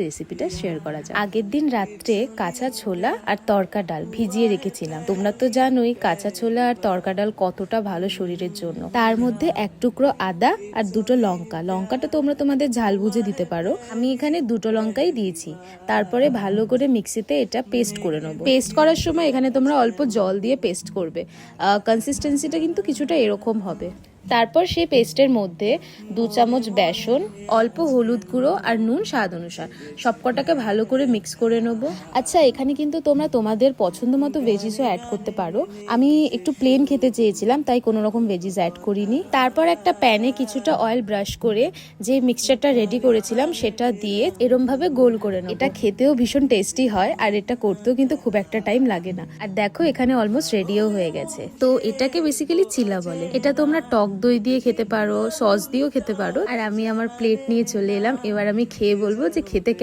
রেসিপিটা শেয়ার করা যায়। আগের দিন রাত্রে কাঁচা ছোলা আর তড়কা ডাল ভিজিয়ে রেখেছিলাম। তোমরা তো জানোই কাঁচা ছোলা আর তড়কা ডাল কতটা ভালো শরীরের জন্য। তার মধ্যে এক টুকরো আদা আর দুটো লঙ্কা, লঙ্কাটা তোমরা তোমাদের ঝাল বুঝে দিতে পারো, আমি এখানে দুটো লঙ্কাই দিয়েছি। তারপরে ভালো করে মিক্সিতে এটা পেস্ট করে নেবো। পেস্ট করার সময় এখানে তোমরা অল্প জল দিয়ে পেস্ট করবে, কনসিস্টেন্সিটা কিন্তু কিছুটা এরকম হবে। তারপর সেই পেস্টের মধ্যে 2 চামচ বেসন, অল্প হলুদ গুঁড়ো আর নুন স্বাদ অনুসার সবকটাকে ভালো করে মিক্স করে নেবো। আচ্ছা, এখানে কিন্তু তোমরা তোমাদের পছন্দ মতো ভেজিসও অ্যাড করতে পারো। আমি একটু প্লেন খেতে চেয়েছিলাম, তাই কোনো রকম ভেজিস অ্যাড করিনি। তারপর একটা প্যানে কিছুটা অয়েল ব্রাশ করে যে মিক্সচারটা রেডি করেছিলাম সেটা দিয়ে এরম ভাবে গোল করে নেবো। এটা খেতেও ভীষণ টেস্টি হয় আর এটা করতেও কিন্তু খুব একটা টাইম লাগে না। আর দেখো এখানে অলমোস্ট রেডিও হয়ে গেছে। তো এটাকে বেসিক্যালি চিলা বলে। এটা তোমরা টক দই দিয়ে খেতে পারো, সস দিয়েও খেতে পারো। আর আমি আমার প্লেট নিয়ে চলে এলাম, এবার আমি খেয়ে বলবো যে খেতে